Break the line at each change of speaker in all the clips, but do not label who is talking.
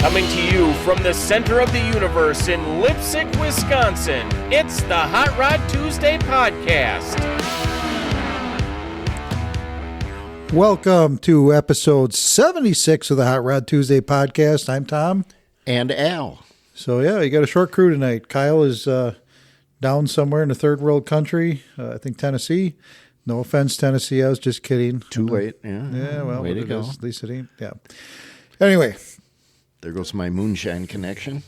Coming to you from the center of the universe in Lipsick, Wisconsin, it's the Hot Rod Tuesday podcast.
Welcome to episode 76 of the Hot Rod Tuesday podcast. I'm Tom.
And Al.
So, yeah, you got a short crew tonight. Kyle is down somewhere in a third world country, I think Tennessee. No offense, Tennessee. I was just kidding.
Too late. Yeah.
Yeah, well,
way to go.
At least it ain't. Yeah. Anyway.
There goes my moonshine connection.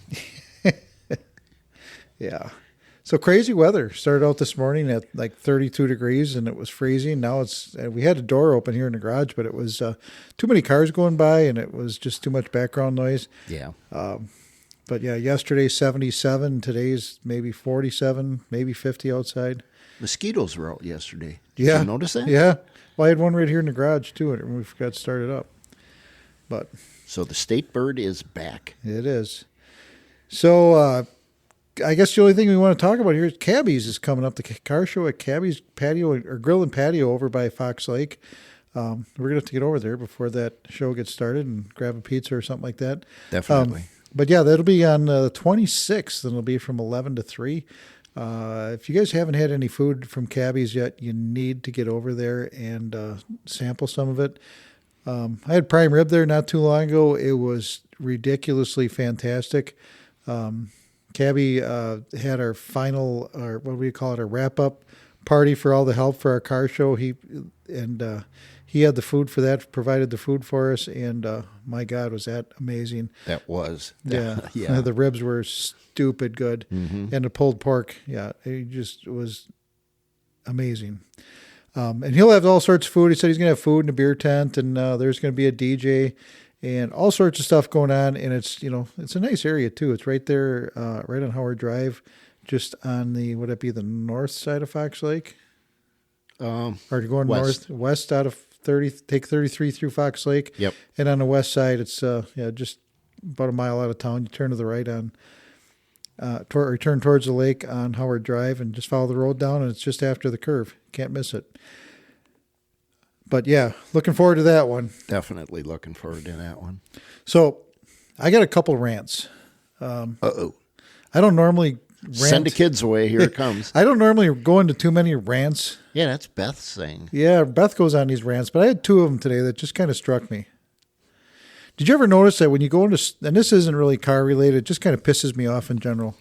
Yeah. So crazy weather. Started out this morning at like 32 degrees and it was freezing. Now we had a door open here in the garage, but it was too many cars going by and it was just too much background noise.
Yeah.
But yeah, yesterday 77, today's maybe 47, maybe 50 outside.
Mosquitoes were out yesterday.
Yeah.
Did you notice that?
Yeah. Well, I had one right here in the garage too, and we forgot to start it up. But
so the state bird is back.
It is. So I guess the only thing we want to talk about here is Cabby's is coming up. The car show at Cabby's Patio or Grill and Patio over by Fox Lake. We're going to have to get over there before that show gets started and grab a pizza or something like that.
Definitely.
But yeah, that'll be on the 26th, and it'll be from 11 to 3. If you guys haven't had any food from Cabby's yet, you need to get over there and sample some of it. I had prime rib there not too long ago. It was ridiculously fantastic. Cabby had our final, or what do we call it, a wrap-up party for all the help for our car show. He had the food for that, provided the food for us, and my God, was that amazing.
That was.
Yeah.
Yeah.
The ribs were stupid good. Mm-hmm. And the pulled pork, yeah, it just was amazing. And he'll have all sorts of food. He said he's going to have food in a beer tent, and there's going to be a DJ and all sorts of stuff going on. And it's a nice area too. It's right there, right on Howard Drive, just on would it be the north side of Fox Lake? Or you're going west out of 30, take 33 through Fox Lake.
Yep. And
on the west side, it's just about a mile out of town. You turn to the right on, turn towards the lake on Howard Drive and just follow the road down, and it's just after the curve. Can't miss it. But yeah, looking forward to that one.
Definitely looking forward to that one.
So I got a couple rants.
Uh-oh.
I don't normally rant.
Send the kids away. Here it comes.
I don't normally go into too many rants.
Yeah, that's Beth's thing.
Yeah, Beth goes on these rants, but I had two of them today that just kind of struck me. Did you ever notice that when you go into, and this isn't really car related, it just kind of pisses me off in general.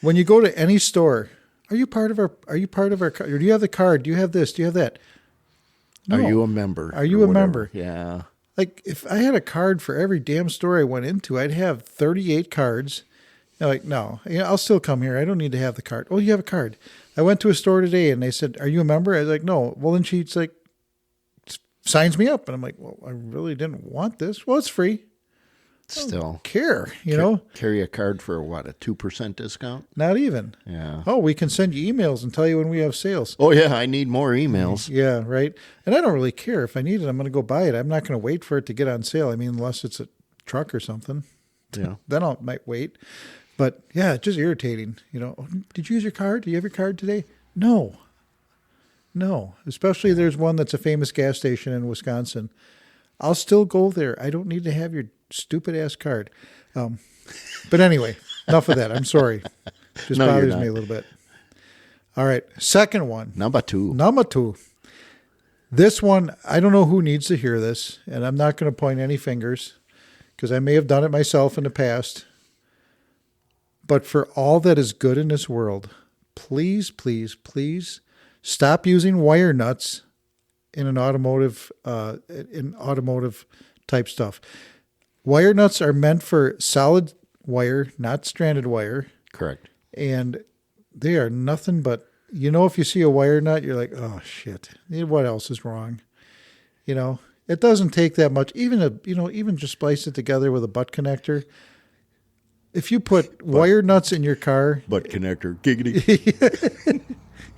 When you go to any store, are you part of our car? Or do you have the card? Do you have this? Do you have that? No.
Are you a member?
Are you a member?
Yeah.
Like if I had a card for every damn store I went into, I'd have 38 cards. Like, no, I'll still come here. I don't need to have the card. Oh, you have a card. I went to a store today and they said, are you a member? I was like, no. Well, then she's like, signs me up. And I'm like, well, I really didn't want this. Well, it's free.
Still.
I don't care, know?
Carry a card for what, a 2% discount?
Not even.
Yeah.
Oh, we can send you emails and tell you when we have sales.
Oh, yeah, I need more emails.
Yeah, right. And I don't really care. If I need it, I'm going to go buy it. I'm not going to wait for it to get on sale. I mean, unless it's a truck or something.
Yeah.
Then I might wait. But yeah, it's just irritating. Did you use your card? Do you have your card today? No. Especially there's one that's a famous gas station in Wisconsin. I'll still go there. I don't need to have your stupid ass card. But anyway, enough of that. I'm sorry. Just bothers me a little bit. All right. Second one.
Number two.
This one, I don't know who needs to hear this, and I'm not going to point any fingers because I may have done it myself in the past. But for all that is good in this world, please, please, please stop using wire nuts in automotive type stuff. Wire nuts are meant for solid wire, not stranded wire.
Correct.
And they are nothing but, if you see a wire nut, you're like, oh shit, what else is wrong? It doesn't take that much. Even just splice it together with a butt connector. If you put wire nuts in your car.
Butt connector. Giggity.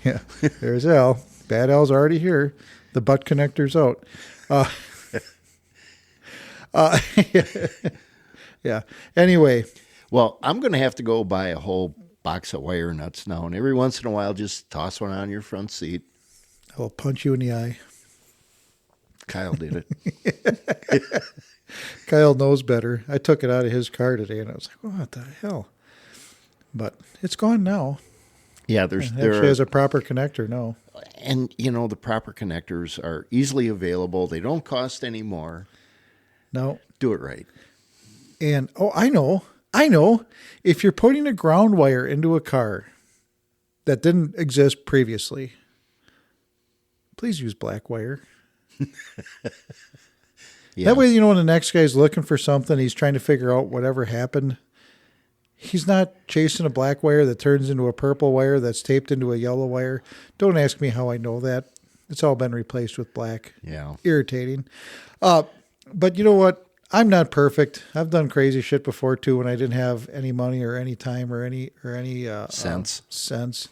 Yeah. There's Al. Bad Al's already here. The butt connector's out. Yeah. Anyway.
Well, I'm going to have to go buy a whole box of wire nuts now. And every once in a while, just toss one on your front seat.
I will punch you in the eye.
Kyle did it.
Kyle knows better. I took it out of his car today, and I was like, what the hell? But it's gone now.
Yeah,
It actually has a proper connector now.
and the proper connectors are easily available. They don't cost any more.
No.
Do it right.
And, I know. If you're putting a ground wire into a car that didn't exist previously, please use black wire.
Yeah.
That way, when the next guy's looking for something, he's trying to figure out whatever happened. He's not chasing a black wire that turns into a purple wire that's taped into a yellow wire. Don't ask me how I know that. It's all been replaced with black.
Yeah.
Irritating. But you know what? I'm not perfect. I've done crazy shit before too when I didn't have any money or any time or any sense.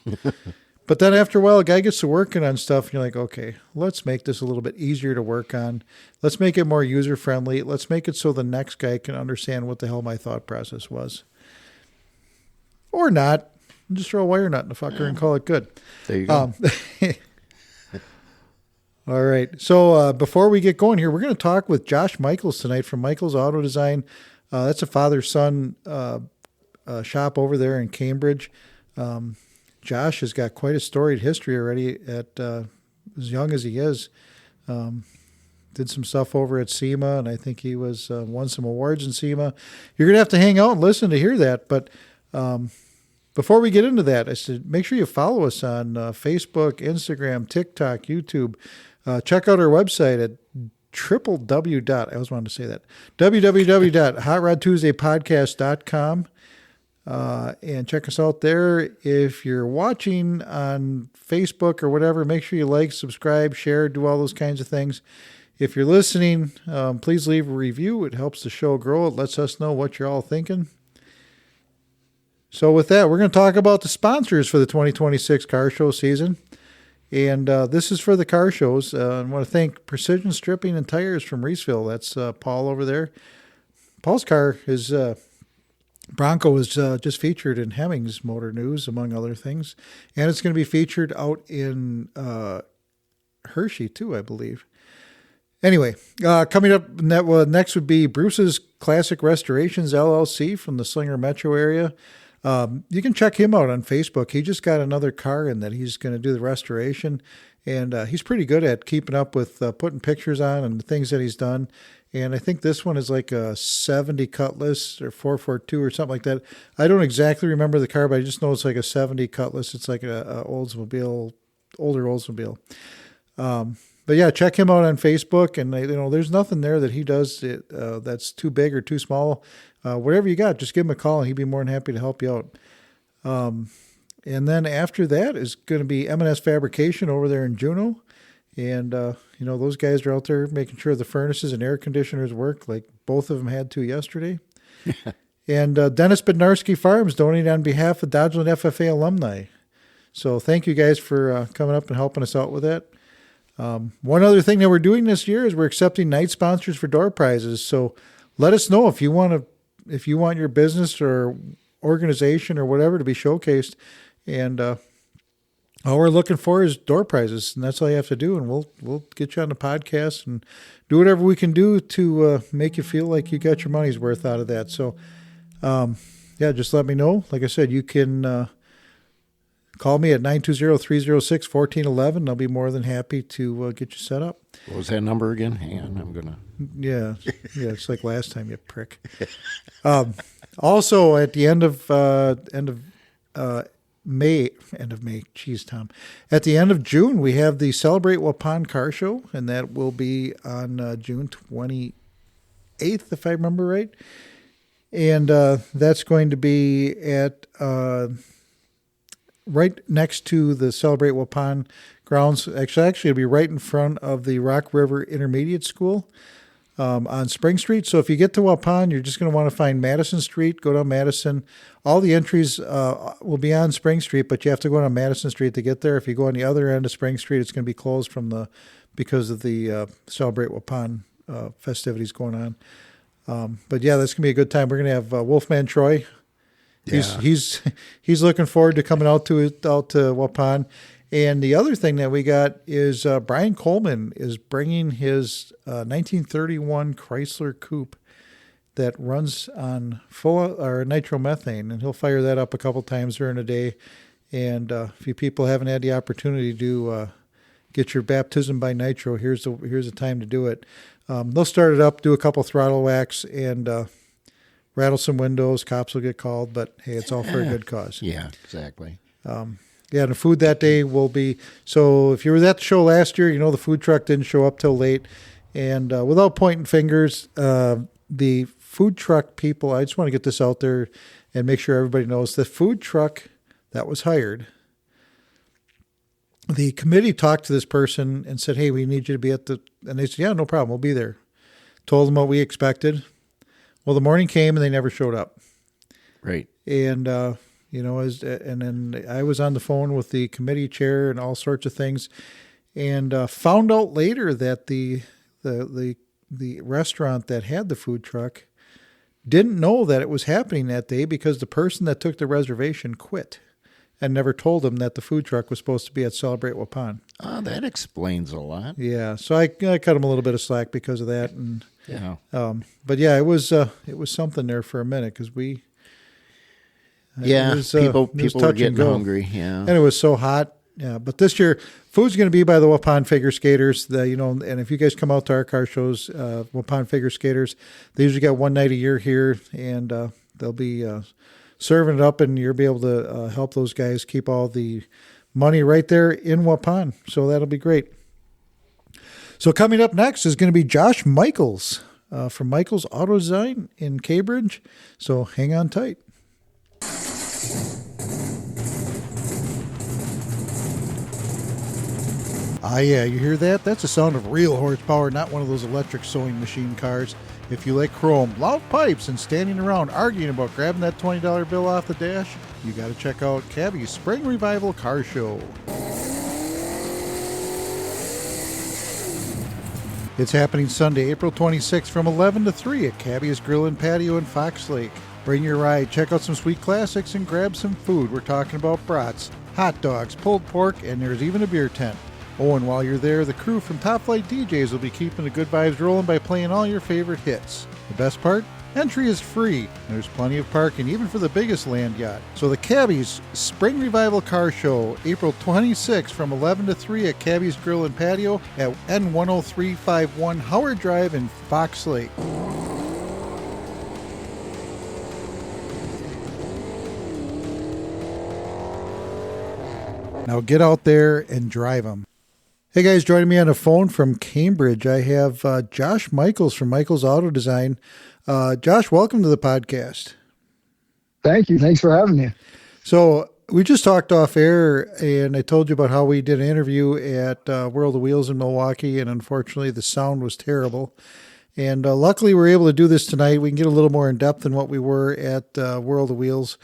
But then after a while, a guy gets to working on stuff, and you're like, okay, let's make this a little bit easier to work on. Let's make it more user friendly. Let's make it so the next guy can understand what the hell my thought process was. Or not. Just throw a wire nut in the fucker and call it good.
There you go.
All right. So before we get going here, we're going to talk with Josh Michels tonight from Michels Auto Design. That's a father-son shop over there in Cambridge. Josh has got quite a storied history already at as young as he is. Did some stuff over at SEMA, and I think he was won some awards in SEMA. You're going to have to hang out and listen to hear that. But before we get into that, I said make sure you follow us on Facebook, Instagram, TikTok, YouTube. Check out our website at www.hotrodtuesdaypodcast.com. And check us out there. If you're watching on Facebook or whatever, make sure you like, subscribe, share, do all those kinds of things. If you're listening, please leave a review. It helps the show grow. It lets us know what you're all thinking. So with that, we're going to talk about the sponsors for the 2026 car show season. And this is for the car shows. I want to thank Precision Stripping and Tires from Reeseville. That's Paul over there. Paul's car is Bronco was just featured in Hemmings Motor News, among other things. And it's going to be featured out in Hershey, too, I believe. Anyway, coming up next would be Bruce's Classic Restorations, LLC from the Slinger Metro area. You can check him out on Facebook. He just got another car in that he's going to do the restoration. And he's pretty good at keeping up with putting pictures on and the things that he's done. And I think this one is like a 70 Cutlass or 442 or something like that. I don't exactly remember the car, but I just know it's like a 70 Cutlass. It's like a older Oldsmobile. But yeah, check him out on Facebook. And there's nothing there that he does that's too big or too small. Whatever you got, just give him a call and he'd be more than happy to help you out. And then after that is going to be M&S Fabrication over there in Juneau. And, those guys are out there making sure the furnaces and air conditioners work like both of them had to yesterday. And Dennis Bednarski Farms donated on behalf of Dodgeland FFA alumni. So thank you guys for coming up and helping us out with that. One other thing that we're doing this year is we're accepting night sponsors for door prizes. So let us know if you want your business or organization or whatever to be showcased. And all we're looking for is door prizes, and that's all you have to do. And we'll get you on the podcast and do whatever we can do to make you feel like you got your money's worth out of that. So, just let me know. Like I said, you can call me at 920-306-1411. I'll be more than happy to get you set up.
What was that number again? Hang on, I'm gonna.
Yeah, it's like last time, you prick. Also, at the end of May, geez, Tom. At the end of June, we have the Celebrate Waupun Car Show, and that will be on June 28th, if I remember right. And that's going to be at right next to the Celebrate Waupun grounds. Actually, it'll be right in front of the Rock River Intermediate School on Spring Street. So if you get to Waupun, you're just going to want to find Madison Street, go down Madison. All the entries will be on Spring Street, but you have to go down Madison Street to get there. If you go on the other end of Spring Street, it's going to be closed because of the Celebrate Waupun festivities going on. But yeah, that's going to be a good time. We're going to have Wolfman Troy.
Yeah.
He's looking forward to coming out to Waupun. And the other thing that we got is Brian Coleman is bringing his 1931 Chrysler Coupe that runs on full or nitromethane, and he'll fire that up a couple times during the day. And if you people haven't had the opportunity to get your baptism by nitro, here's the time to do it. They'll start it up, do a couple throttle whacks, and rattle some windows. Cops will get called, but hey, it's all for a good cause.
Yeah, exactly.
Yeah, the food that day will be, so if you were at the show last year, the food truck didn't show up till late. And without pointing fingers, the food truck people, I just want to get this out there and make sure everybody knows, the food truck that was hired, the committee talked to this person and said, hey, we need you to be and they said, yeah, no problem, we'll be there. Told them what we expected. Well, the morning came and they never showed up. Right. And, and then I was on the phone with the committee chair and all sorts of things, and found out later that the restaurant that had the food truck didn't know that it was happening that day because the person that took the reservation quit and never told them that the food truck was supposed to be at Celebrate Waupun.
Oh, that explains a lot.
Yeah, so I cut him a little bit of slack because of that, and but yeah, it was something there for a minute because we.
People were getting hungry. Yeah,
and it was so hot. Yeah, but this year, food's going to be by the Waupun Figure Skaters. And if you guys come out to our car shows, Waupun Figure Skaters, they usually got one night a year here, and they'll be serving it up, and you'll be able to help those guys keep all the money right there in Waupun. So that'll be great. So coming up next is going to be Josh Michels from Michels Auto Design in Cambridge. So hang on tight. Ah, yeah, you hear that? That's the sound of real horsepower, not one of those electric sewing machine cars. If you like chrome, loud pipes, and standing around arguing about grabbing that $20 bill off the dash, you got to check out Cabby's Spring Revival Car Show. It's happening Sunday, April 26th from 11 to 3 at Cabby's Grill and Patio in Fox Lake. Bring your ride, check out some sweet classics, and grab some food. We're talking about brats, hot dogs, pulled pork, and there's even a beer tent. Oh, and while you're there, the crew from Top Flight DJs will be keeping the good vibes rolling by playing all your favorite hits. The best part? Entry is free. There's plenty of parking, even for the biggest land yacht. So the Cabby's Spring Revival Car Show, April 26th from 11 to 3 at Cabby's Grill and Patio at N10351 Howard Drive in Fox Lake. Now get out there and drive them. Hey guys, joining me on the phone from Cambridge, I have Josh Michels from Michels Auto Design. Josh, welcome to the podcast.
Thank you. Thanks for having me.
So we just talked off air, and I told you about how we did an interview at World of Wheels in Milwaukee, and unfortunately the sound was terrible. And luckily we were able to do this tonight. We can get a little more in depth than what we were at World of Wheels.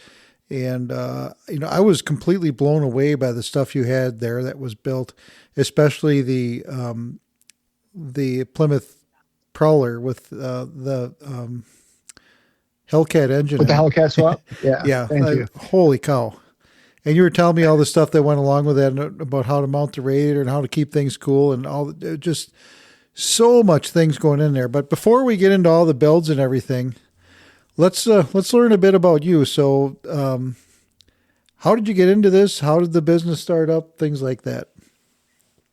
And, I was completely blown away by the stuff you had there that was built, especially the Plymouth Prowler with the Hellcat engine.
With the Hellcat swap? Yeah.
Yeah.
Thank you.
Holy cow. And you were telling me all the stuff that went along with that, about how to mount the radiator and how to keep things cool and all, just so much things going in there. But before we get into all the builds and everything, let's learn a bit about you. So, how did you get into this? How did the business start up? Things like that.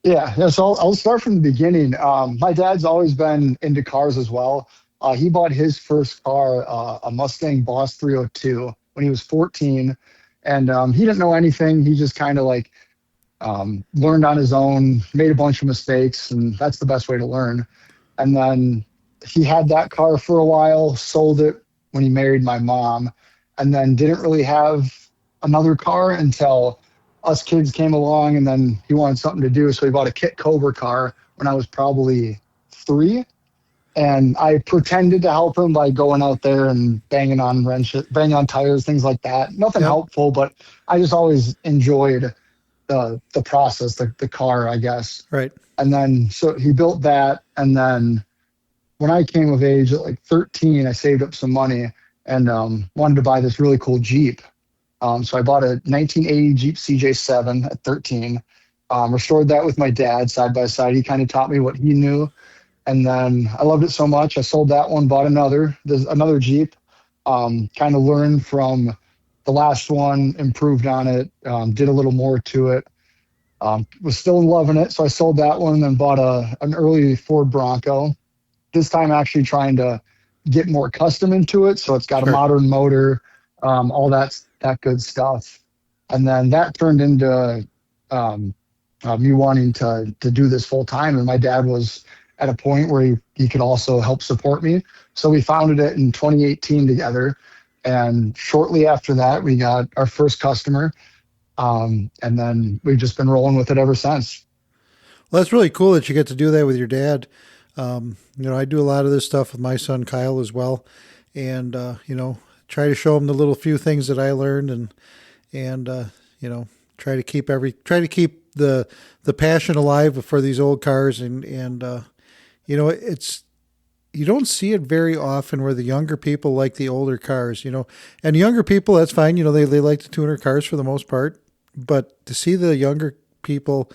Yeah. So I'll start from the beginning. My dad's always been into cars as well. He bought his first car, a Mustang Boss 302, when he was 14, and he didn't know anything. He just kind of learned on his own, made a bunch of mistakes, and that's the best way to learn. And then he had that car for a while, sold it when he married my mom, and then didn't really have another car until us kids came along, and then he wanted something to do. So he bought a Kit Cobra car when I was probably 3. And I pretended to help him by going out there and banging on tires, things like that. Nothing helpful, but I just always enjoyed the process, the car, I guess.
Right. And
then, so he built that, and then when I came of age at 13, I saved up some money and wanted to buy this really cool Jeep. So I bought a 1980 Jeep CJ7 at 13. Restored that with my dad side by side. He kind of taught me what he knew. And then I loved it so much, I sold that one, bought another. There's another Jeep. Kind of learned from the last one, improved on it, did a little more to it. Was still loving it, so I sold that one and then bought an early Ford Bronco. This time, actually trying to get more custom into it, so it's got a modern motor, all that good stuff. And then that turned into me wanting to do this full time. And my dad was at a point where he could also help support me. So we founded it in 2018 together. And shortly after that, we got our first customer. And then we've just been rolling with it ever since.
Well, that's really cool that you get to do that with your dad. I do a lot of this stuff with my son Kyle as well. And, try to show him the little few things that I learned and try to keep the passion alive for these old cars. It's, you don't see it very often where the younger people like the older cars, and younger people, that's fine. They like the tuner cars for the most part, but to see the younger people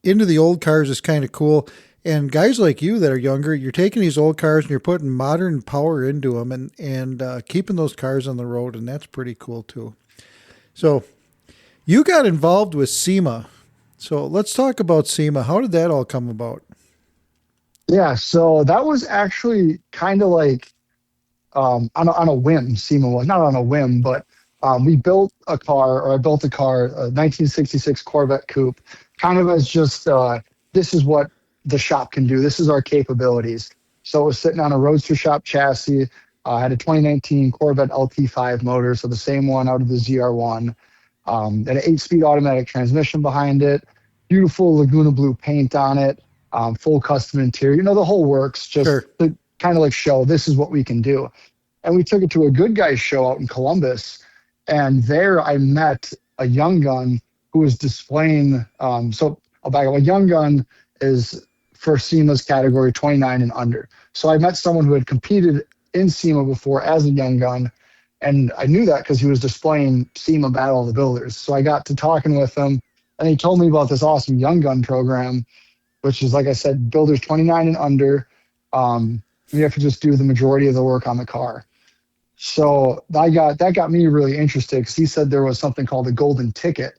into the old cars is kind of cool. And guys like you that are younger, you're taking these old cars and you're putting modern power into them and keeping those cars on the road. And that's pretty cool too. So you got involved with SEMA. So let's talk about SEMA. How did that all come about?
Yeah, so that was actually kind of like on a whim. SEMA was not on a whim, but I built a car, a 1966 Corvette Coupe, kind of as just this is what the shop can do. This is our capabilities. So it was sitting on a Roadster shop chassis. I had a 2019 Corvette LT5 motor, so the same one out of the ZR1. Had an 8-speed automatic transmission behind it, beautiful Laguna blue paint on it, full custom interior. The whole works, just to kind of like show this is what we can do. And we took it to a Good Guys show out in Columbus. And there I met a young gun who was displaying. So I'll back up. A young gun is for SEMA's category 29 and under. So I met someone who had competed in SEMA before as a young gun. And I knew that because he was displaying SEMA Battle of the Builders. So I got to talking with him, and he told me about this awesome young gun program, which is, like I said, builders 29 and under. You have to just do the majority of the work on the car. So that got me really interested because he said there was something called a golden ticket.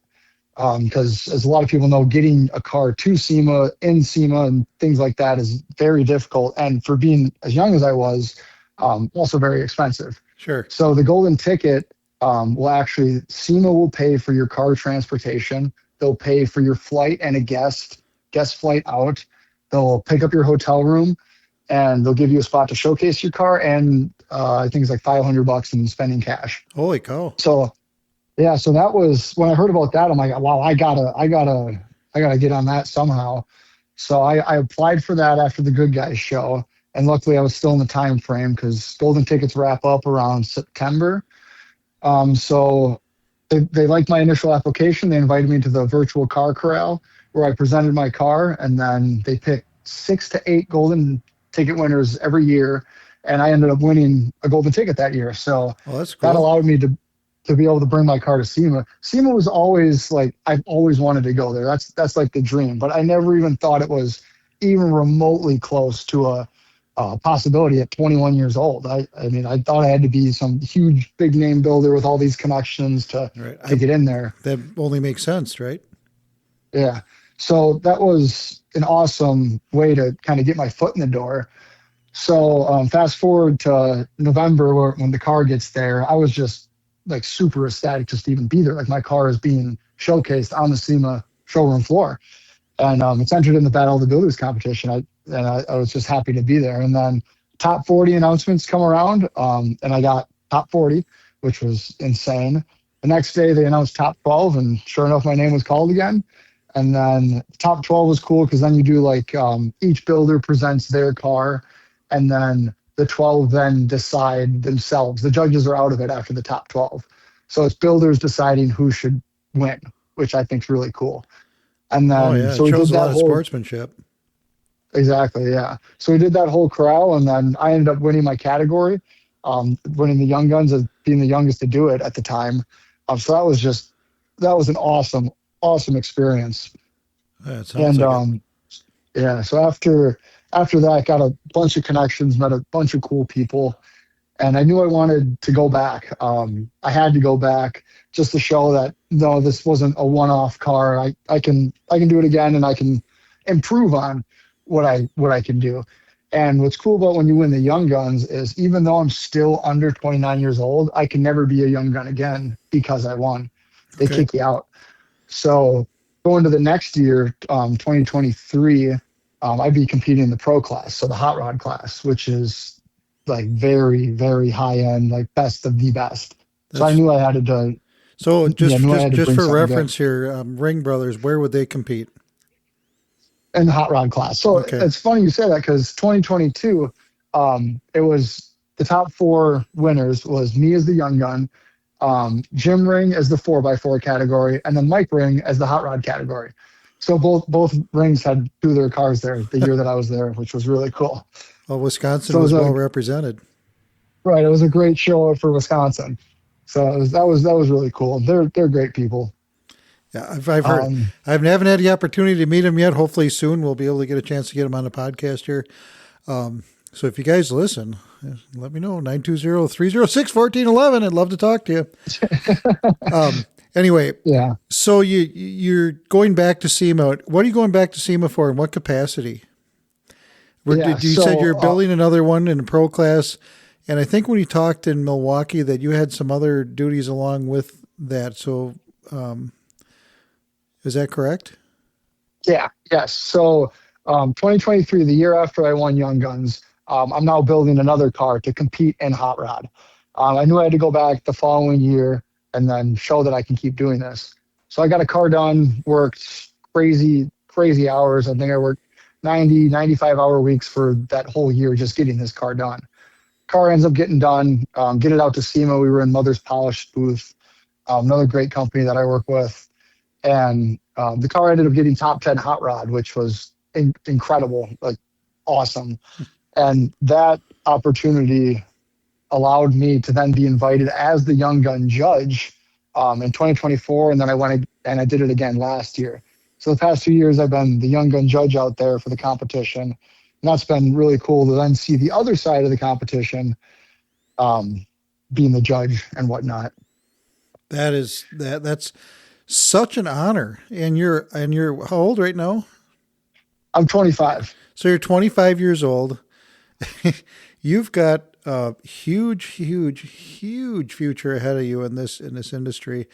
Because as a lot of people know, getting a car to SEMA, in SEMA, and things like that is very difficult. And for being as young as I was, also very expensive.
Sure.
So the golden ticket SEMA will pay for your car transportation. They'll pay for your flight and a guest flight out. They'll pick up your hotel room, and they'll give you a spot to showcase your car. And I think it's like $500 in spending cash.
Holy cow!
So yeah, so that was when I heard about that. I'm like, wow, I gotta get on that somehow. So I applied for that after the Good Guys show, and luckily I was still in the time frame because golden tickets wrap up around September. So they liked my initial application. They invited me to the virtual car corral where I presented my car, and then they picked 6 to 8 golden ticket winners every year, and I ended up winning a golden ticket that year. So
that's cool.
That allowed me to be able to bring my car to SEMA. SEMA was always like, I've always wanted to go there. That's like the dream, but I never even thought it was even remotely close to a possibility at 21 years old. I mean, I thought I had to be some huge big name builder with all these connections to get in there.
That only makes sense, right?
Yeah. So that was an awesome way to kind of get my foot in the door. So fast forward to November when the car gets there, I was just like super ecstatic just to even be there. Like my car is being showcased on the SEMA showroom floor, and it's entered in the Battle of the Builders competition. I was just happy to be there. And then top 40 announcements come around, and I got top 40, which was insane. The next day they announced top 12, and sure enough, my name was called again. And then top 12 was cool because then you do like each builder presents their car, and then the 12 then decide themselves. The judges are out of it after the top 12. So it's builders deciding who should win, which I think is really cool. And then
so it shows a lot of sportsmanship.
Exactly, yeah. So we did that whole corral, and then I ended up winning my category, winning the young guns as being the youngest to do it at the time. So that was an awesome, awesome experience.
Yeah, it sounds
And
like it.
yeah, so after that, got a bunch of connections, met a bunch of cool people, and I knew I wanted to go back. I had to go back just to show that no, this wasn't a one-off car. I can do it again, and I can improve on what I can do. And what's cool about when you win the Young Guns is even though I'm still under 29 years old, I can never be a Young Gun again because I won. They
Okay.
kick you out. So going to the next year, 2023, I'd be competing in the pro class, so the hot rod class, which is like very, very high end, like best of the best. So I
That's
knew I had to,
so
yeah,
just
knew I
just
had to
just
bring
for
something good
reference here, Ring Brothers, where would they compete?
in the hot rod class. So
Okay.
it's funny you say that because 2022, it was the top four winners was me as the young gun, Jim Ring as the 4x4 category, and then Mike Ring as the hot rod category. So both rings had two of their cars there the year that I was there, which was really cool.
Well, Wisconsin
So it was
was well
a
represented.
right. It was a great show for Wisconsin. So that was really cool. They're great people.
Yeah, I've heard.
Um,
I haven't had the opportunity to meet him yet. Hopefully soon we'll be able to get a chance to get him on the podcast here. So if you guys listen, let me know, 920-306-1411. I'd love to talk to you. Anyway,
yeah,
so you're going back to SEMA. What are you going back to SEMA for, and what capacity?
yeah.
You said
So
you're building another one in a pro class, and I think when you talked in Milwaukee that you had some other duties along with that. So is that correct?
yeah, yes. So 2023, the year after I won Young Guns, I'm now building another car to compete in hot rod. I knew I had to go back the following year and then show that I can keep doing this. So I got a car done, worked crazy, crazy hours. I think I worked 90, 95-hour weeks for that whole year just getting this car done. Car ends up getting done, get it out to SEMA. We were in Mother's Polish booth, another great company that I work with. And the car ended up getting top 10 hot rod, which was incredible, like awesome. And that opportunity allowed me to then be invited as the young gun judge in 2024. And then I went and I did it again last year. So the past 2 years, I've been the young gun judge out there for the competition. And that's been really cool to then see the other side of the competition, being the judge and whatnot.
That's such an honor. And you're how old right now?
I'm 25.
So you're 25 years old. You've got a huge, huge, huge future ahead of you in this industry.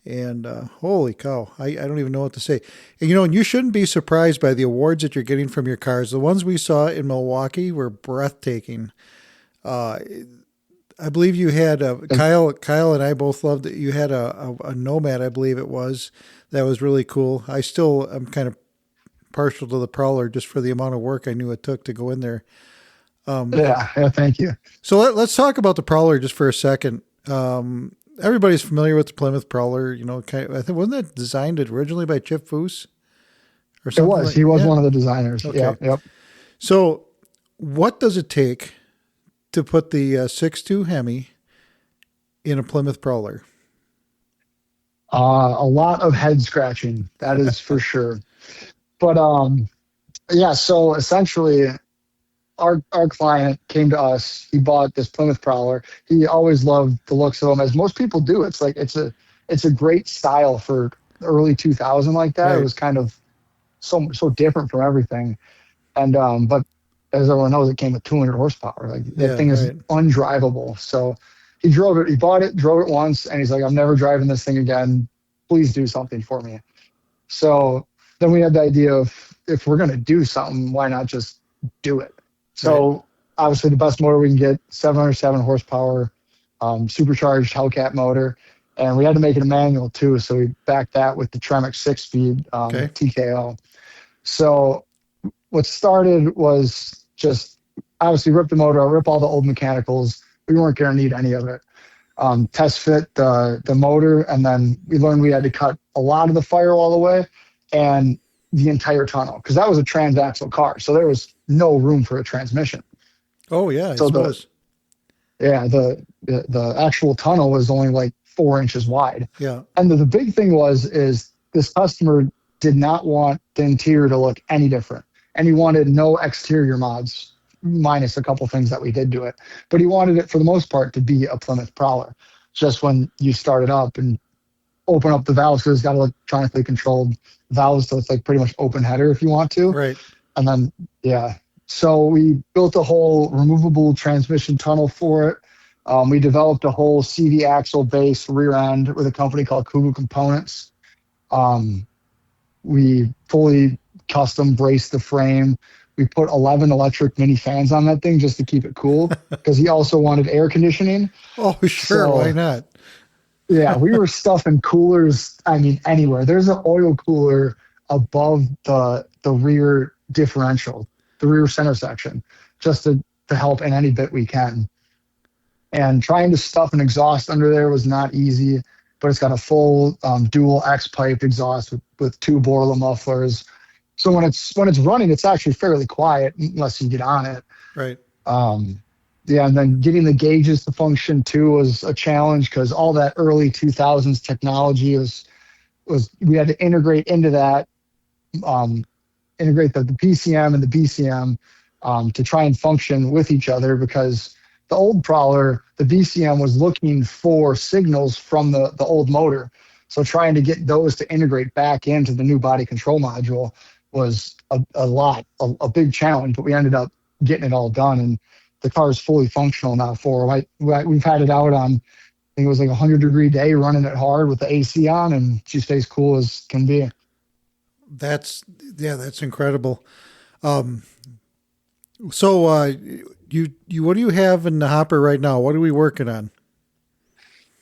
And holy cow, I don't even know what to say. And and you shouldn't be surprised by the awards that you're getting from your cars. The ones we saw in Milwaukee were breathtaking. I believe you had Kyle and I both loved it. You had a Nomad, I believe it was, that was really cool. I'm kind of partial to the Prowler just for the amount of work I knew it took to go in there.
Yeah, thank you.
So let's talk about the Prowler just for a second. Everybody's familiar with the Plymouth Prowler. I think wasn't that designed originally by Chip Foose or
It
something?
was. He was one of the designers.
Okay.
Yeah, yep.
So what does it take to put the 6.2 Hemi in a Plymouth Prowler?
A lot of head scratching, that is for sure. But yeah, so essentially our client came to us. He bought this Plymouth Prowler. He always loved the looks of them, as most people do. It's like it's a great style for early 2000 like that.
Right.
It was kind of so different from everything. And but as everyone knows, it came with 200 horsepower. Like that thing is undrivable. So he drove it. He bought it, drove it once, and he's like, "I'm never driving this thing again. Please do something for me." So then we had the idea of, if we're going to do something, why not just do it? So obviously the best motor we can get, 707 horsepower, supercharged Hellcat motor. And we had to make it a manual too. So we backed that with the Tremec 6-speed TKO. So what started was just obviously rip the motor out, rip all the old mechanicals. We weren't going to need any of it. Test fit the motor. And then we learned we had to cut a lot of the firewall away and the entire tunnel, because that was a transaxle car. So there was no room for a transmission.
Oh yeah, I
so
suppose.
The actual tunnel was only like 4 inches wide.
Yeah.
And the big thing is this customer did not want the interior to look any different, and he wanted no exterior mods, minus a couple things that we did to it. But he wanted it for the most part to be a Plymouth Prowler. Just when you start it up and open up the valves, because it's got electronically controlled valves, so it's like pretty much open header if you want to.
Right.
And then, yeah. So we built a whole removable transmission tunnel for it. We developed a whole CV axle base rear end with a company called Kugu Components. We fully custom braced the frame. We put 11 electric mini fans on that thing just to keep it cool, because he also wanted air conditioning.
Oh, sure. Why not?
Yeah, we were stuffing coolers, I mean, anywhere. There's an oil cooler above the rear differential, the rear center section, just to help in any bit we can. And trying to stuff an exhaust under there was not easy, but it's got a full dual X-pipe exhaust with 2 Borla mufflers. So when it's running, it's actually fairly quiet unless you get on it.
Right.
Yeah, and then getting the gauges to function too was a challenge, because all that early 2000s technology was we had to integrate into that, integrate the PCM and the BCM to try and function with each other, because the old Prowler, the BCM was looking for signals from the old motor. So trying to get those to integrate back into the new body control module was a big challenge, but we ended up getting it all done. And the car is fully functional now we've had it out on, I think it was like 100-degree day, running it hard with the AC on, and she stays cool as can be.
That's incredible. So you what do you have in the hopper right now? What are we working on?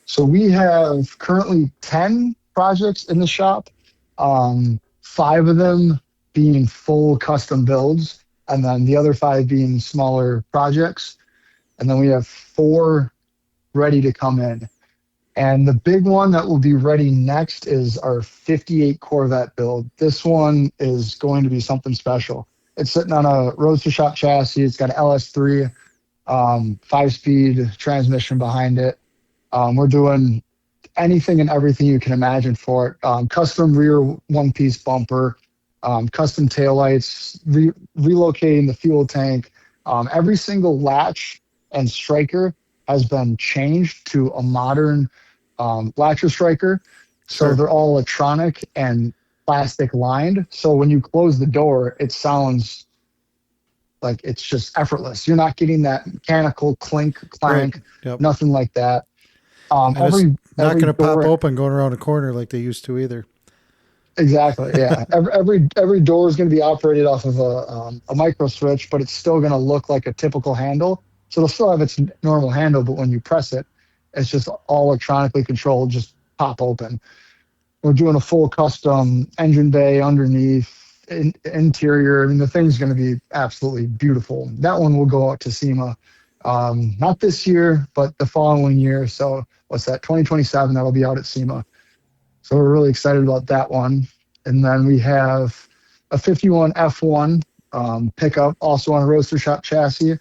So we have currently 10 projects in the shop, 5 of them being full custom builds, and then the other 5 being smaller projects. And then we have 4 ready to come in. And the big one that will be ready next is our 58 Corvette build. This one is going to be something special. It's sitting on a Roadster Shop chassis. It's got an LS3 5-speed transmission behind it. We're doing anything and everything you can imagine for it. Custom rear one-piece bumper, custom taillights, relocating the fuel tank. Every single latch and striker has been changed to a modern latcher striker. So
Sure.
they're all electronic and plastic lined. So when you close the door, it sounds like it's just effortless. You're not getting that mechanical clink, clank,
Right. Yep.
nothing like that.
And it's not going to pop
door-
open going around a corner like they used to either.
Exactly. Yeah. every door is going to be operated off of a micro switch, but it's still going to look like a typical handle. So it'll still have its normal handle, but when you press it, it's just all electronically controlled, just pop open. We're doing a full custom engine bay underneath, interior. I mean, the thing's going to be absolutely beautiful. That one will go out to SEMA, not this year, but the following year. So what's that? 2027. That'll be out at SEMA. So we're really excited about that one. And then we have a 51 F1 pickup, also on a Roadster Shop chassis.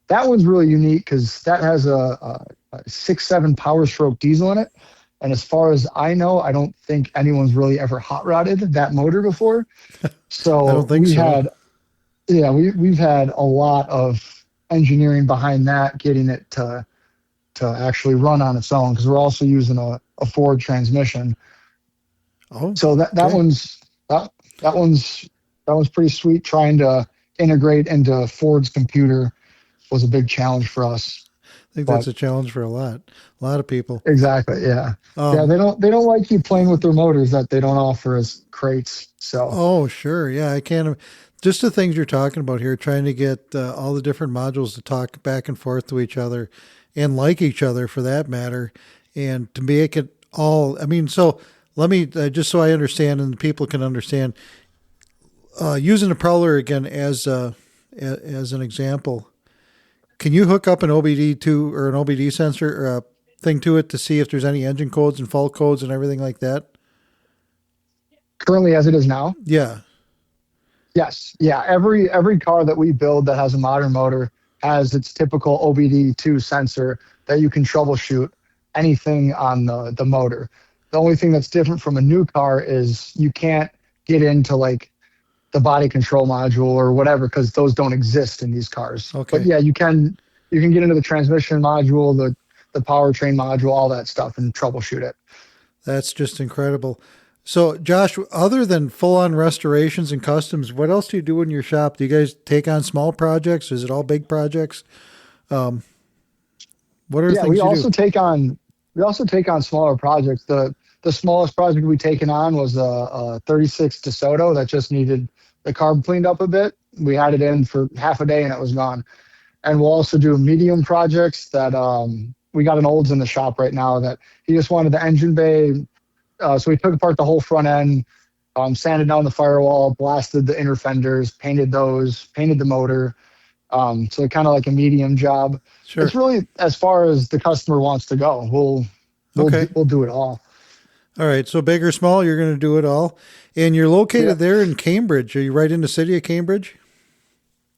That one's really unique because that has a 6.7 Power Stroke diesel in it. And as far as I know, I don't think anyone's really ever hot rodded that motor before. So
I don't think so.
We've had a lot of engineering behind that, getting it to actually run on its own, because we're also using a Ford transmission.
Oh,
So that
okay.
one's pretty sweet. Trying to integrate into Ford's computer was a big challenge for us.
I think that's a challenge for a lot of people.
Exactly. Yeah. Yeah. They don't like you playing with their motors that they don't offer as crates. So.
Oh, sure. Yeah, I can. Just the things you're talking about here, trying to get all the different modules to talk back and forth to each other and like each other for that matter, and to make it all. I mean, so let me just so I understand and people can understand. Using a Prowler again as an example. Can you hook up an OBD to or an OBD sensor or a thing to it to see if there's any engine codes and fault codes and everything like that?
Currently, as it is now?
Yeah.
Yes. Yeah. Every car that we build that has a modern motor has its typical OBD2 sensor that you can troubleshoot anything on the motor. The only thing that's different from a new car is you can't get into like the body control module or whatever because those don't exist in these cars.
Okay.
But yeah, you can get into the transmission module, the powertrain module, all that stuff, and troubleshoot it.
That's just incredible. So, Josh, other than full-on restorations and customs, what else do you do in your shop? Do you guys take on small projects? Is it all big projects? What are
Yeah,
things
we
you
also
do?
take on smaller projects. The smallest project we taken on was a 36 DeSoto that just needed the carb cleaned up a bit. We had it in for half a day and it was gone. And we'll also do medium projects that we got an Olds in the shop right now that he just wanted the engine bay. So we took apart the whole front end, sanded down the firewall, blasted the inner fenders, painted those, painted the motor. So kind of like a medium job.
Sure.
It's really as far as the customer wants to go. We'll do it all.
All right. So big or small, you're going to do it all. And you're located there in Cambridge. Are you right in the city of Cambridge?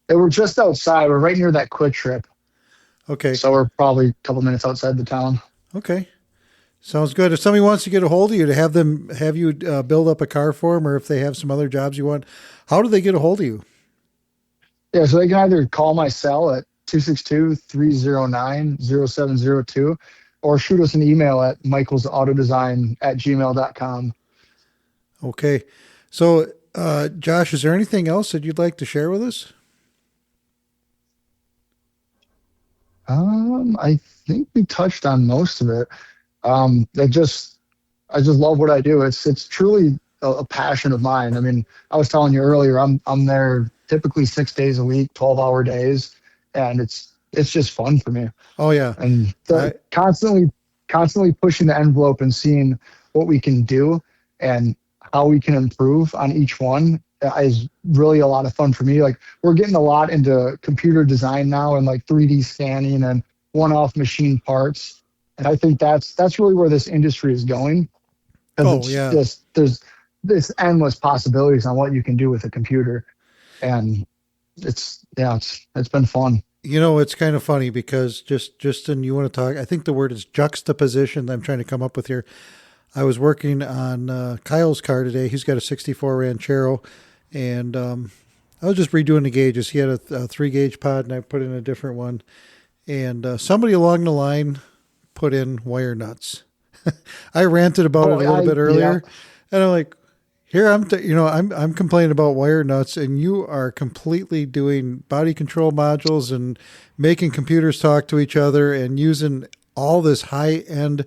And we're just outside. We're right near that Quick Trip.
Okay.
So we're probably a couple minutes outside the town.
Okay. Sounds good. If somebody wants to get a hold of you to have you build up a car for them, or if they have some other jobs you want, how do they get a hold of you?
Yeah, so they can either call my cell at 262-309-0702 or shoot us an email at michelsautodesign@gmail.com.
Okay. So, Josh, is there anything else that you'd like to share with us?
I think we touched on most of it. I just love what I do. It's truly a passion of mine. I mean, I was telling you earlier, I'm there typically 6 days a week, 12-hour days, and it's just fun for me.
Oh yeah.
And constantly pushing the envelope and seeing what we can do and how we can improve on each one is really a lot of fun for me. Like we're getting a lot into computer design now and like 3D scanning and one-off machine parts. And I think that's really where this industry is going. There's this endless possibilities on what you can do with a computer. And it's been fun.
You know, it's kind of funny because Justin, you want to talk, I think the word is juxtaposition that I'm trying to come up with here. I was working on Kyle's car today. He's got a 64 Ranchero, and I was just redoing the gauges. He had a 3-gauge pod, and I put in a different one. And somebody along the line put in wire nuts. I ranted about it a little bit earlier, and I'm like, here I'm complaining about wire nuts, and you are completely doing body control modules and making computers talk to each other and using all this high-end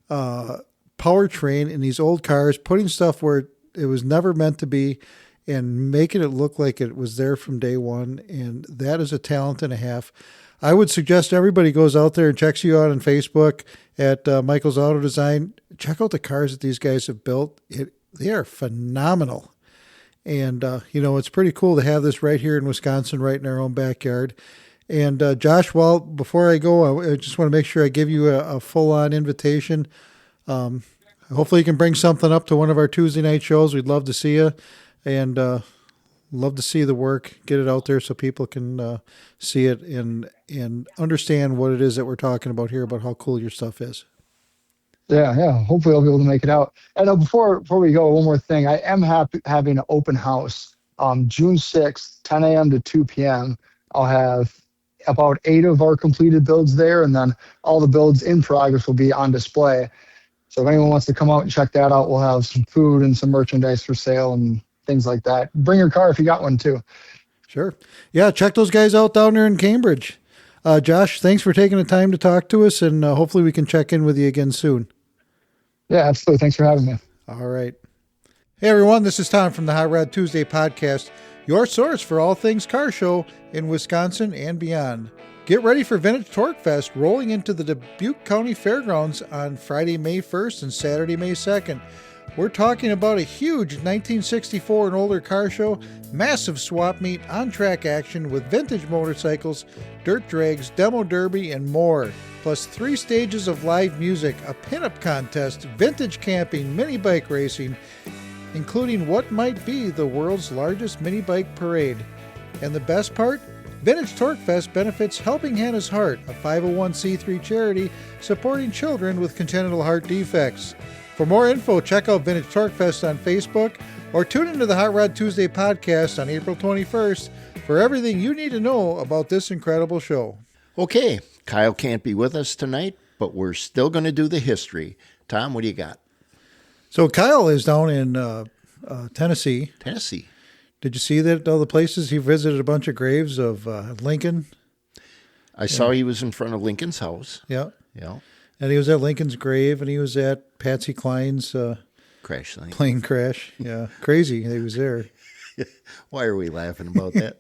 powertrain in these old cars, putting stuff where it was never meant to be and making it look like it was there from day one. And that is a talent and a half. I would suggest everybody goes out there and checks you out on Facebook at Michels Auto Design. Check out the cars that these guys have built. They are phenomenal. And, it's pretty cool to have this right here in Wisconsin, right in our own backyard. And Josh, before I go, I just want to make sure I give you a full-on invitation. Hopefully you can bring something up to one of our Tuesday night shows. We'd love to see you, and love to see the work. Get it out there so people can see it and understand what it is that we're talking about here, about how cool your stuff is.
Yeah. Hopefully I'll be able to make it out. And before we go, one more thing. I am having an open house June 6th, 10 a.m. to 2 p.m. I'll have about 8 of our completed builds there, and then all the builds in progress will be on display. So if anyone wants to come out and check that out, we'll have some food and some merchandise for sale and things like that. Bring your car if you got one too.
Sure. Yeah, check those guys out down there in Cambridge. Josh, thanks for taking the time to talk to us, and hopefully we can check in with you again soon.
Yeah, absolutely. Thanks for having me.
All right. Hey, everyone. This is Tom from the Hot Rod Tuesday podcast, your source for all things car show in Wisconsin and beyond. Get ready for Vintage Torque Fest rolling into the Dubuque County Fairgrounds on Friday, May 1st and Saturday, May 2nd. We're talking about a huge 1964 and older car show, massive swap meet, on-track action with vintage motorcycles, dirt drags, demo derby, and more. Plus 3 stages of live music, a pinup contest, vintage camping, mini bike racing, including what might be the world's largest mini bike parade. And the best part? Vintage Torque Fest benefits Helping Hannah's Heart, a 501c3 charity supporting children with congenital heart defects. For more info, check out Vintage Torque Fest on Facebook or tune into the Hot Rod Tuesday podcast on April 21st for everything you need to know about this incredible show.
Okay, Kyle can't be with us tonight, but we're still going to do the history. Tom, what do you got?
So Kyle is down in Tennessee.
Tennessee.
Did you see that all the places he visited? A bunch of graves of Lincoln.
I saw he was in front of Lincoln's house.
Yeah.
Yeah.
And he was at Lincoln's grave, and he was at Patsy Cline's
Crash thing.
plane crash. Yeah, crazy. He was there.
Why are we laughing about that?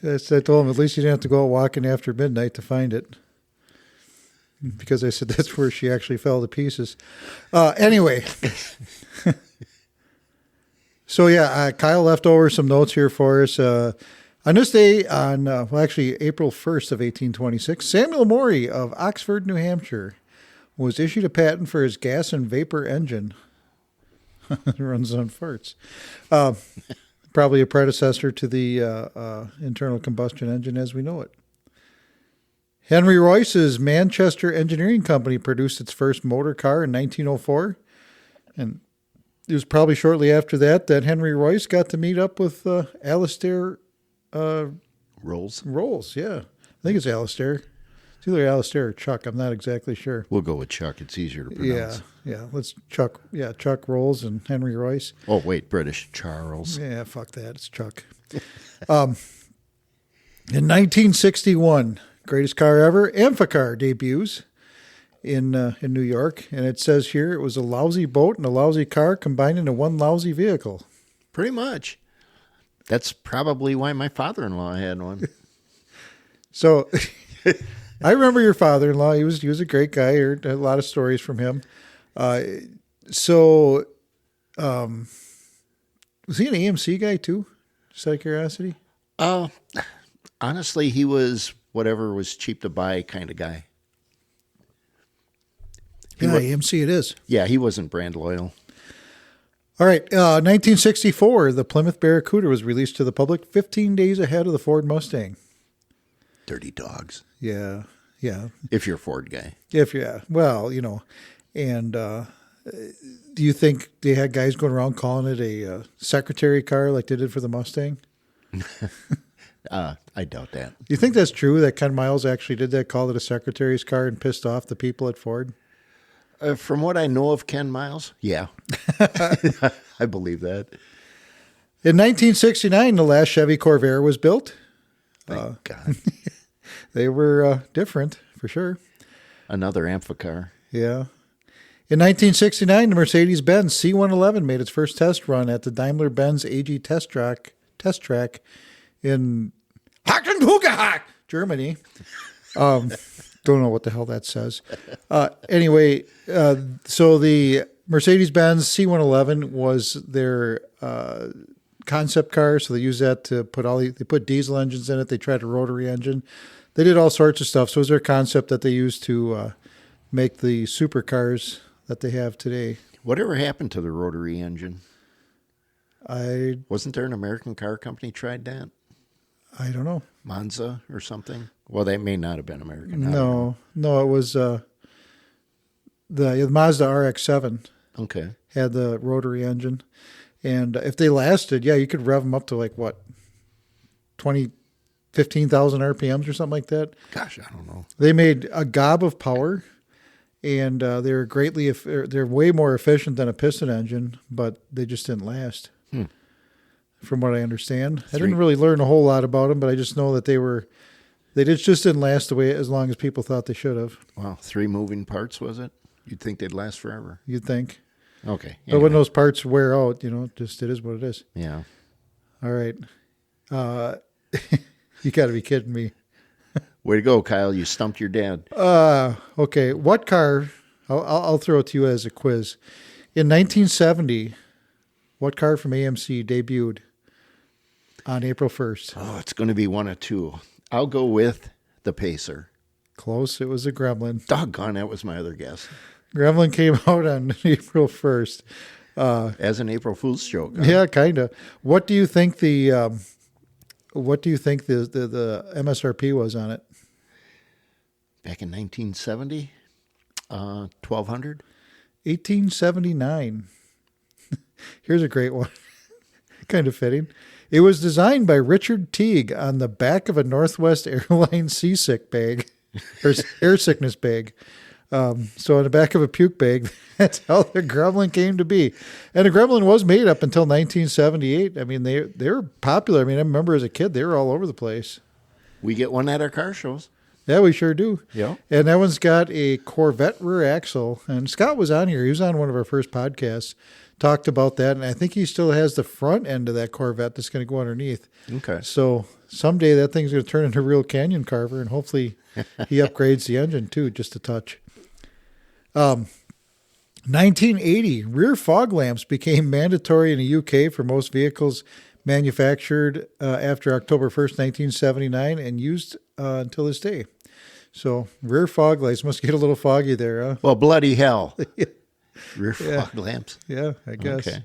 I told him at least you didn't have to go out walking after midnight to find it. Because I said that's where she actually fell to pieces. Anyway. So, yeah, Kyle left over some notes here for us. On this day, actually April 1st of 1826, Samuel Morey of Oxford, New Hampshire, was issued a patent for his gas and vapor engine. It runs on farts. Probably a predecessor to the internal combustion engine as we know it. Henry Royce's Manchester Engineering Company produced its first motor car in 1904. And it was probably shortly after that Henry Royce got to meet up with Alistair Rolls, yeah. I think it's Alistair. It's either Alistair or Chuck. I'm not exactly sure.
We'll go with Chuck. It's easier to pronounce.
Yeah. Let's Chuck Rolls and Henry Royce.
Oh, wait, British. Charles.
Yeah, fuck that. It's Chuck. In 1961, greatest car ever, Amphicar debuts in New York. And it says here it was a lousy boat and a lousy car combined into one lousy vehicle.
Pretty much. That's probably why my father-in-law had one.
So I remember your father-in-law. He was a great guy. I heard a lot of stories from him. Was he an AMC guy too? Just out of curiosity.
Honestly, he was whatever was cheap to buy kind of guy.
AMC it is.
Yeah, he wasn't brand loyal.
All right. 1964, the Plymouth Barracuda was released to the public 15 days ahead of the Ford Mustang.
Dirty dogs.
Yeah.
If you're a Ford guy.
And do you think they had guys going around calling it a secretary car like they did for the Mustang?
I doubt that.
Do you think that's true, that Ken Miles actually did that, called it a secretary's car and pissed off the people at Ford?
From what I know of Ken Miles, yeah. I believe that.
In 1969, the last Chevy Corvair was built.
Thank God.
They were different, for sure.
Another Amphicar.
Yeah. In 1969, the Mercedes-Benz C111 made its first test run at the Daimler-Benz AG test track in Hagenhugahach, Germany. Don't know what the hell that says. Anyway, so the Mercedes-Benz C111 was their concept car, so they used that to they put diesel engines in it. They tried a rotary engine. They did all sorts of stuff. So it was their concept that they used to make the supercars that they have today.
Whatever happened to the rotary engine?
I
Wasn't there an American car company tried that?
I don't know.
Monza or something? Well, they may not have been American.
No, it was the Mazda RX-7.
Okay.
Had the rotary engine. And if they lasted, you could rev them up to 15,000 RPMs or something like that.
Gosh, I don't know.
They made a gob of power, and they're way more efficient than a piston engine, but they just didn't last. From what I understand. I didn't really learn a whole lot about them, but I just know that they just didn't last as long as people thought they should have.
Wow, 3 moving parts, was it? You'd think they'd last forever.
You'd think.
Okay.
But when those parts wear out, it is what it is.
Yeah.
All right. You got to be kidding me.
Way to go, Kyle. You stumped your dad.
Okay. What car, I'll throw it to you as a quiz. In 1970, what car from AMC debuted on April 1st?
Oh, it's going to be one of two. I'll go with the Pacer.
Close. It was a Gremlin.
Doggone, that was my other guess.
Gremlin came out on April 1st.
As an April Fool's joke. Huh?
Yeah, kind of. What do you think the MSRP was on it?
Back in 1970, $1,200.
1879. Here's a great one. Kind of fitting. It was designed by Richard Teague on the back of a Northwest Airlines seasick bag, or air sickness bag. So on the back of a puke bag, that's how the Gremlin came to be. And the Gremlin was made up until 1978. I mean, they were popular. I mean, I remember as a kid, they were all over the place.
We get one at our car shows.
Yeah, we sure do.
Yeah.
And that one's got a Corvette rear axle. And Scott was on here. He was on one of our first podcasts, talked about that. And I think he still has the front end of that Corvette that's going to go underneath.
Okay.
So someday that thing's going to turn into a real canyon carver, and hopefully he upgrades the engine too, just a touch. 1980, rear fog lamps became mandatory in the UK for most vehicles manufactured after October 1st, 1979, and used until this day. So rear fog lights must get a little foggy there, huh?
Well, bloody hell. Rear fog lamps.
Yeah, I guess.
Okay.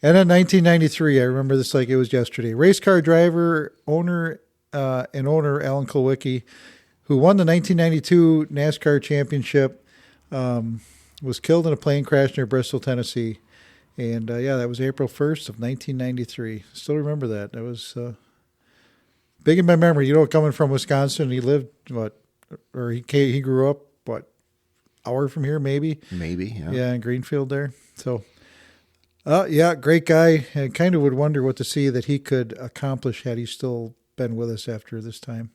And in 1993, I remember this like it was yesterday. Race car driver, owner Alan Kulwicki, who won the 1992 NASCAR championship, was killed in a plane crash near Bristol, Tennessee. And, that was April 1st of 1993. Still remember that. That was big in my memory. You know, coming from Wisconsin, he lived, he grew up, hour from here maybe?
Maybe, yeah.
Yeah, in Greenfield there. So, great guy. I kind of would wonder what to see that he could accomplish had he still been with us after this time.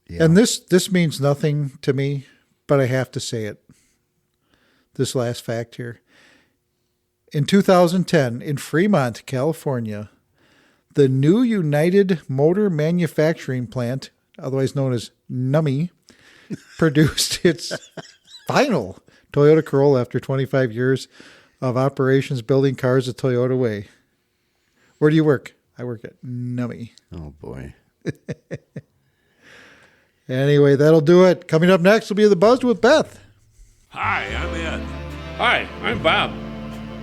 Yeah. And this means nothing to me, but I have to say it. This last fact here. In 2010, in Fremont, California, the new United Motor Manufacturing Plant, otherwise known as NUMMI, produced its final Toyota Corolla after 25 years of operations building cars the Toyota way. Where do you work? I work at NUMMI.
Oh, boy.
Anyway, that'll do it. Coming up next will be The Buzz with Beth.
Hi, I'm Ed.
Hi, I'm Bob.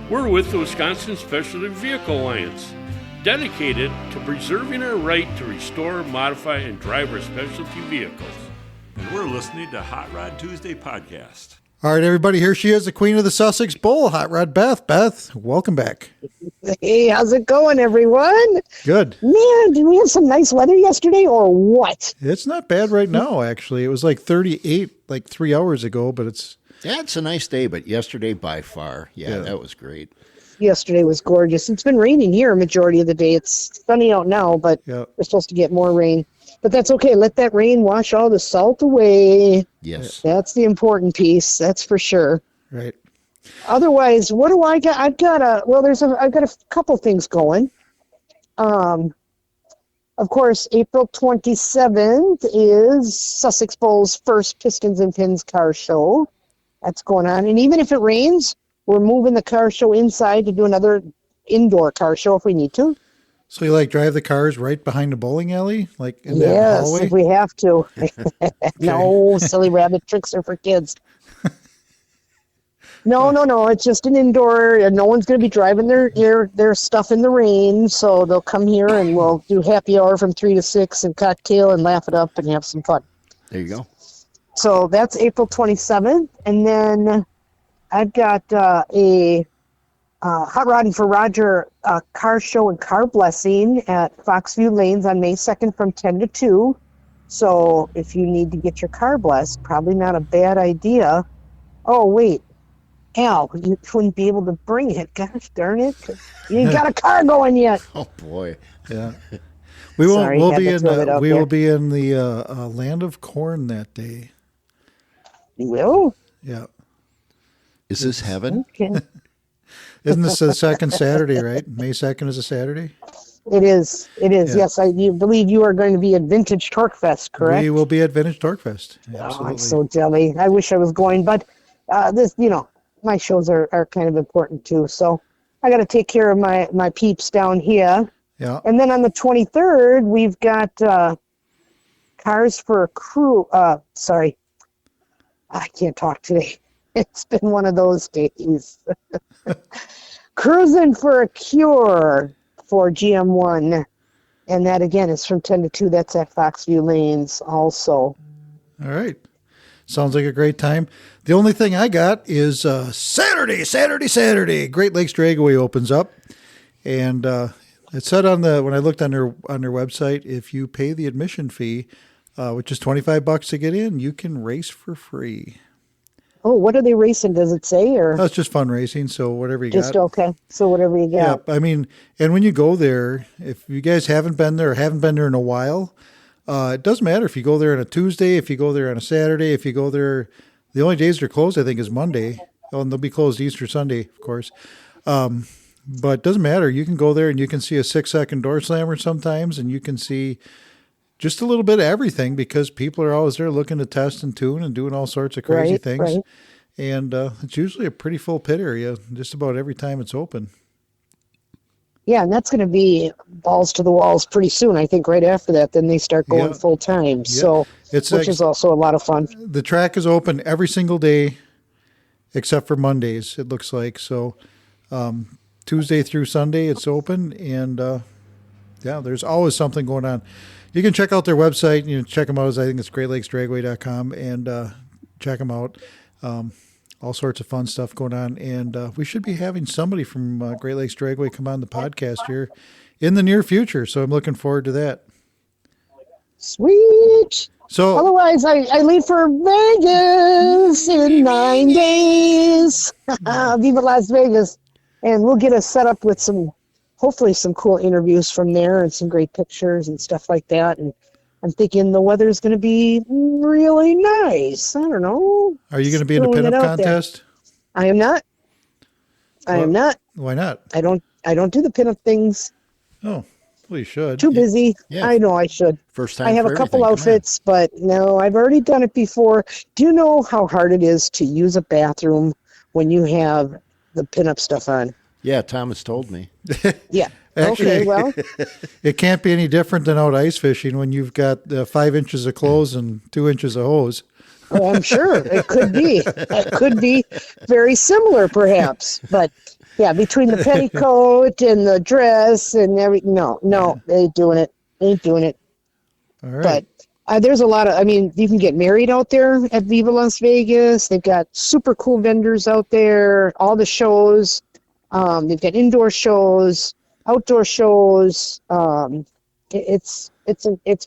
We're with the Wisconsin Specialty Vehicle Alliance, dedicated to preserving our right to restore, modify, and drive our specialty vehicles.
And we're listening to Hot Rod Tuesday podcast.
All right, everybody, here she is, the queen of the Sussex Bowl, Hot Rod Beth. Beth, welcome back.
Hey, how's it going, everyone?
Good.
Man, did we have some nice weather yesterday or what?
It's not bad right now, actually. It was like 38 like 3 hours ago, but it's...
Yeah, it's a nice day, but yesterday by far, that was great.
Yesterday was gorgeous. It's been raining here a majority of the day. It's sunny out now, but we're supposed to get more rain. But that's okay. Let that rain wash all the salt away.
Yes.
That's the important piece. That's for sure.
Right.
Otherwise, what do I got? I've got a couple things going. Of course, April 27th is Sussex Bowl's first Pistons and Pins car show. That's going on. And even if it rains, we're moving the car show inside to do another indoor car show if we need to.
So you drive the cars right behind the bowling alley? Like in that hallway?
Yes, if we have to. No, silly rabbit tricks are for kids. No. It's just an indoor, and no one's going to be driving their stuff in the rain. So they'll come here and we'll do happy hour from 3 to 6 and cocktail and laugh it up and have some fun.
There you go.
So that's April 27th. And then I've got a Hot Rodding for Roger car show and car blessing at Foxview Lanes on May 2nd from 10 to 2. So if you need to get your car blessed, probably not a bad idea. Oh, wait. Al, you wouldn't be able to bring it. Gosh darn it. You ain't got a car going yet.
Oh, boy.
Yeah.
Sorry,
we'll be in the land of corn that day.
You will?
Yeah.
Is this heaven?
Okay.
Isn't this the second Saturday, right? May 2nd is a Saturday?
It is. Yeah. Yes, I believe you are going to be at Vintage Torque Fest, correct?
We will be at Vintage Torque Fest. Absolutely.
Oh, I'm so jelly. I wish I was going, but my shows are kind of important too. So I got to take care of my peeps down here.
Yeah.
And then on the 23rd, we've got Cars for a Crew. Sorry. I can't talk today. It's been one of those days. Cruising for a Cure for GM1. And that, again, is from 10 to 2. That's at Foxview Lanes also.
All right. Sounds like a great time. The only thing I got is Saturday. Great Lakes Dragway opens up, and it said when I looked on their website, if you pay the admission fee, which is $25 to get in, you can race for free.
Oh, what are they racing? Does it say, or
That's just fundraising, so whatever you
just
got.
okay? So whatever you got.
Yeah, I mean, and when you go there, if you guys haven't been there or haven't been there in a while, it doesn't matter if you go there on a Tuesday, if you go there on a Saturday, if you go there, the only days they're closed, I think, is Monday. Oh, and they'll be closed Easter Sunday, of course. But it doesn't matter. You can go there and you can see a 6-second door slammer sometimes, and you can see just a little bit of everything because people are always there looking to test and tune and doing all sorts of crazy things. Right. And it's usually a pretty full pit area just about every time it's open.
Yeah, and that's going to be balls to the walls pretty soon. I think right after that, then they start going full time. Yeah. So, which is also a lot of fun.
The track is open every single day except for Mondays, it looks like. So Tuesday through Sunday, it's open. And, there's always something going on. You can check out their website. You know, check them out. I think it's greatlakesdragway.com, and check them out. All sorts of fun stuff going on. And we should be having somebody from Great Lakes Dragway come on the podcast here in the near future. So I'm looking forward to that.
Sweet.
So
otherwise, I leave for Vegas in 9 days. Viva Las Vegas. And we'll get us set up with hopefully some cool interviews from there and some great pictures and stuff like that. And I'm thinking the weather's going to be really nice. I don't know.
Are you going to be in a pinup contest?
I am not. I am not.
Why not?
I don't do the pinup things.
Oh, well, you should.
Too busy. Yeah. I know I should.
First time.
I have a couple outfits, but no, I've already done it before. Do you know how hard it is to use a bathroom when you have the pinup stuff on?
Yeah, Thomas told me.
Yeah.
Actually,
okay, well.
It can't be any different than out ice fishing when you've got 5 inches of clothes and 2 inches of hose.
Oh, I'm sure. It could be. It could be very similar, perhaps. But, yeah, between the petticoat and the dress and everything, no, they ain't doing it.
All right.
But there's a lot of, you can get married out there at Viva Las Vegas. They've got super cool vendors out there, all the shows. They've got indoor shows, outdoor shows. It's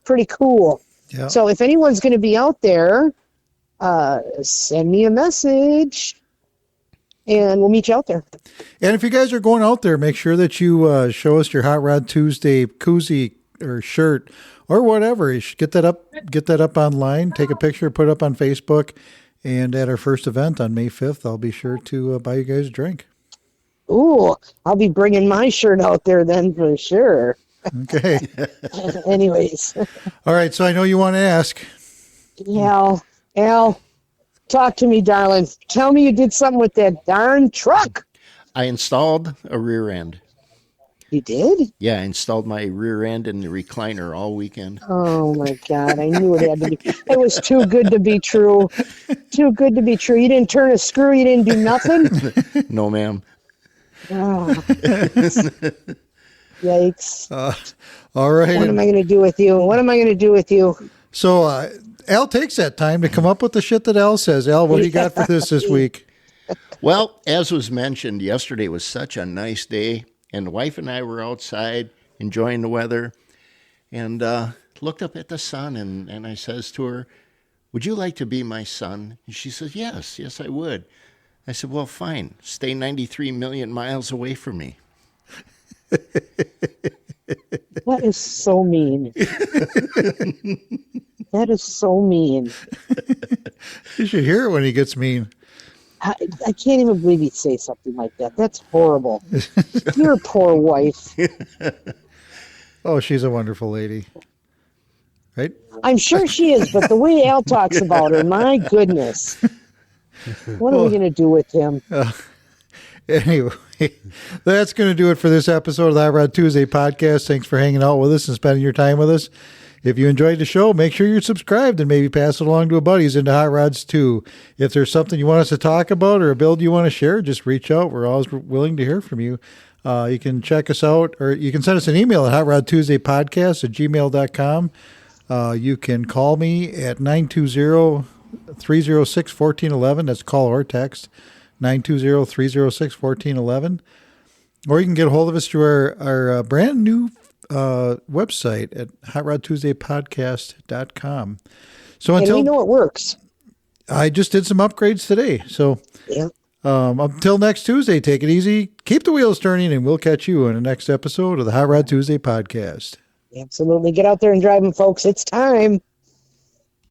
pretty cool. Yeah. So if anyone's going to be out there, send me a message, and we'll meet you out there.
And if you guys are going out there, make sure that you show us your Hot Rod Tuesday koozie or shirt or whatever. You should get that up online. Take a picture, put it up on Facebook, and at our first event on May 5th, I'll be sure to buy you guys a drink.
Ooh, I'll be bringing my shirt out there then for sure.
Okay.
Anyways.
All right, so I know you want to ask.
Al, talk to me, darling. Tell me you did something with that darn truck.
I installed a rear end.
You did?
Yeah, I installed my rear end in the recliner all weekend.
Oh, my God. I knew it had to be. It was too good to be true. Too good to be true. You didn't turn a screw? You didn't do nothing?
No, ma'am.
Oh. Yikes.
All right.
What am I going to do with you?
So Al takes that time to come up with the shit that Al says. Al, what do you got for this week?
Well, as was mentioned, yesterday was such a nice day, and the wife and I were outside enjoying the weather and looked up at the sun, and I says to her, "Would you like to be my son?" And she says, yes, I would. I said, well, fine. Stay 93 million miles away from me.
That is so mean. That is so mean.
You should hear it when he gets mean.
I can't even believe he'd say something like that. That's horrible. Your poor wife.
Oh, she's a wonderful lady. Right?
I'm sure she is, but the way Al talks about her, my goodness. What are we going to do with him?
Anyway, that's going to do it for this episode of the Hot Rod Tuesday podcast. Thanks for hanging out with us and spending your time with us. If you enjoyed the show, make sure you're subscribed and maybe pass it along to a buddy who's into hot rods too. If there's something you want us to talk about or a build you want to share, just reach out. We're always willing to hear from you. You can check us out, or you can send us an email at hotrodtuesdaypodcast@gmail.com. You can call me at 920 920-306-1411. That's call or text, 920-306-1411. Or you can get a hold of us through our brand new website at HotRodTuesdayPodcast.com. So
And we know it works.
I just did some upgrades today. So
Yeah.
Until next Tuesday, take it easy, keep the wheels turning, and we'll catch you on the next episode of the Hot Rod Tuesday podcast.
Absolutely. Get out there and drive them, folks. It's time.